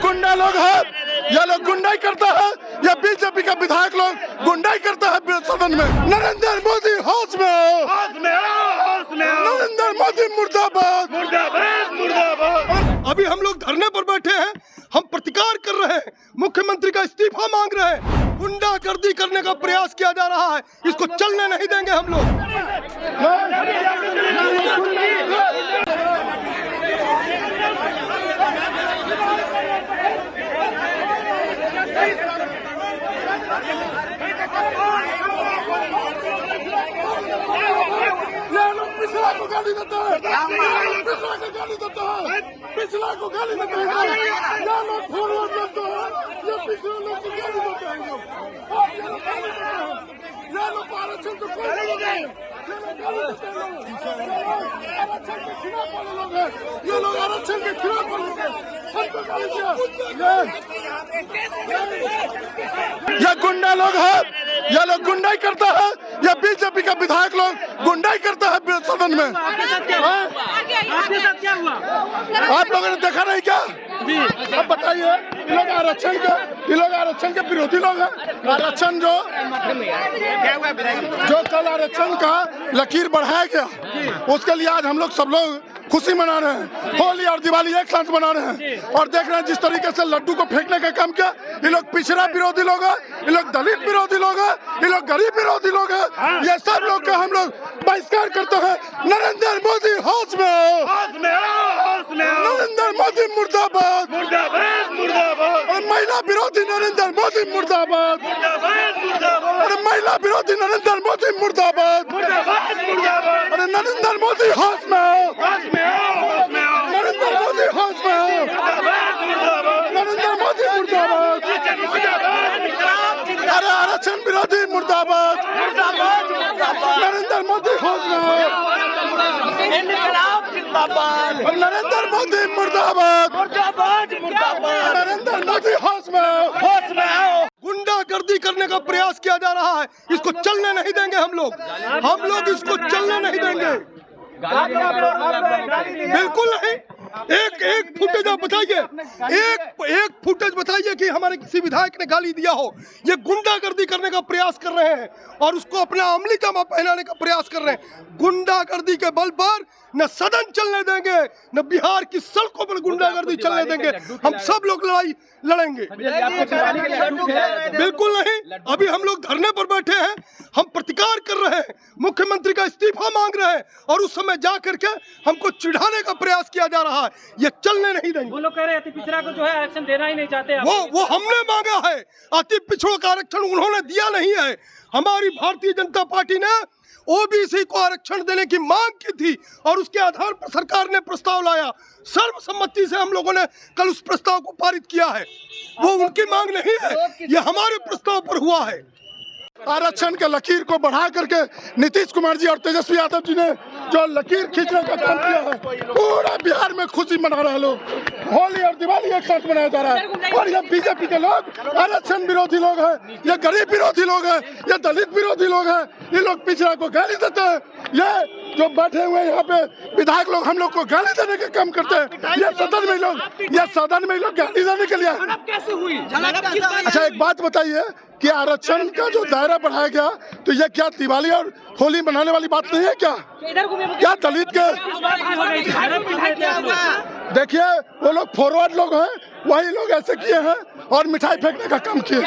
गुंडा लोग हैं, ये लोग गुंडाई करता है। ये बीजेपी का विधायक लोग गुंडाई करता है सदन में। नरेंद्र मोदी होश में आओ, होश में आओ, होश में आओ। नरेंद्र मोदी मुर्दाबाद, मुर्दाबाद, मुर्दाबाद। अभी हम लोग धरने पर बैठे हैं, हम प्रतिकार कर रहे हैं, मुख्यमंत्री का इस्तीफा मांग रहे हैं। गुंडागर्दी करने का प्रयास किया जा रहा है, इसको चलने नहीं देंगे हम लोग। पिछला को गाली देता है, पिछला को गाली देता है, पिछला को गाली देता है, ये लोग फॉरवर्ड करते हैं, ये पिछले लोग को गाली देते हैं। ये लोग आरक्षण को कोई नहीं देते, ये लोग गाली देते हैं। आरक्षण के खिलाफ वाले लोग हैं, ये लोग आरक्षण के खिलाफ वाले लोग हैं, हमको गाली दिया। ये गुंडा लोग हैं, ये लोग गुंडाई करता है। ये बीजेपी का विधायक लोग गुंडाई करता है सदन में। आपके साथ क्या हुआ? आप लोगों ने देखा नहीं क्या? अब बताइए, ये लोग आरक्षण के विरोधी लोग हैं। आरक्षण जो कल आरक्षण का लकीर बढ़ाया गया, उसके लिए आज हम लोग सब लोग खुशी मना रहे हैं। होली और दिवाली एक साथ मना रहे हैं और देख रहे हैं जिस तरीके से लड्डू को फेंकने का काम किया। ये लोग पिछड़ा विरोधी लोग हैं, ये लोग दलित विरोधी लोग हैं, ये लोग गरीब विरोधी लोग हैं। ये सब लोग का हम लोग बहिष्कार करते हैं। नरेंद्र मोदी होश में आओ, होश में आओ, होश में आओ। नरेंद्र मोदी मुर्दाबाद, मुर्दाबाद, मुर्दाबाद। और महिला विरोधी नरेंद्र मोदी मुर्दाबाद, मुर्दाबाद, मुर्दाबाद। और महिला विरोधी नरेंद्र मोदी मुर्दाबाद, मुर्दाबाद, मुर्दाबाद। और नरेंद्र मोदी होश में आओ, होश में आओ, होश में आओ। नरेंद्र मोदी होश में आओ, मुर्दाबाद, मुर्दाबाद। नरेंद्र मोदी मुर्दाबाद। अरे आरक्षण विरोधी मुर्दाबाद, मुर्दाबाद, मुर्दाबाद। नरेंद्र मोदी होश में आओ, इनकलाब जिंदाबाद। और नरेंद्र मोदी मुर्दाबाद, मुर्दाबाद, मुर्दाबाद। नरेंद्र मोदी होश में आओ। होश में आओ। गुंडागर्दी करने का प्रयास किया जा रहा है, इसको चलने नहीं देंगे हम लोग इसको चलने नहीं देंगे, बिल्कुल नहीं। एक फुटेज आप बताइए, एक फुटेज बताइए कि हमारे किसी विधायक ने गाली दिया हो। ये गुंडागर्दी करने का प्रयास कर रहे हैं और उसको अपना अमली जामा पहनाने का प्रयास कर रहे हैं। गुंडागर्दी के बल पर न सदन चलने देंगे, न बिहार की सड़कों पर गुंडागर्दी चलने देंगे। हम सब लोग लड़ाई लड़ेंगे, बिल्कुल नहीं। अभी हम लोग धरने पर बैठे हैं, हम प्रतिकार कर रहे हैं, मुख्यमंत्री का इस्तीफा मांग रहे हैं और उस समय जा करके हमको चिढ़ाने का प्रयास किया जा रहा है। ये चलने नहीं देंगे। वो लोग कह रहे हैं अति पिछड़ा को जो है आरक्षण देना ही नहीं चाहते। वो हमने मांगा है, अति पिछड़ों का आरक्षण उन्होंने दिया नहीं है। हमारी भारतीय जनता पार्टी ने ओबीसी को आरक्षण देने की मांग की थी और उसके आधार पर सरकार ने प्रस्ताव लाया। सर्वसम्मति से हम लोगों ने कल उस प्रस्ताव को पारित किया है। वो उनकी मांग नहीं है, ये हमारे प्रस्ताव पर हुआ है। आरक्षण के लकीर को बढ़ा करके नीतीश कुमार जी और तेजस्वी यादव जी ने जो लकीर खींचने का काम किया है, पूरा बिहार में खुशी मना रहे हैं लोग। होली और दिवाली एक साथ मनाया जा रहा है और ये बीजेपी के लोग आरक्षण विरोधी लोग हैं, ये गरीब विरोधी लोग हैं, ये दलित विरोधी लोग हैं, ये लोग पिछड़ा को गाली देते हैं। ये जो बैठे हुए यहाँ पे विधायक लोग हम लोग को गाली देने का काम करते हैं। ये सदन में लोग गाली देने के लिए। कैसे हुई? अच्छा एक बात बताइए कि आरक्षण का जो दायरा बढ़ाया गया, तो ये क्या दिवाली और होली मनाने वाली बात नहीं है क्या? क्या दलित के देखिए वो लोग फॉरवर्ड लोग हैं, वही लोग ऐसे किए हैं और मिठाई फेंकने का काम किए।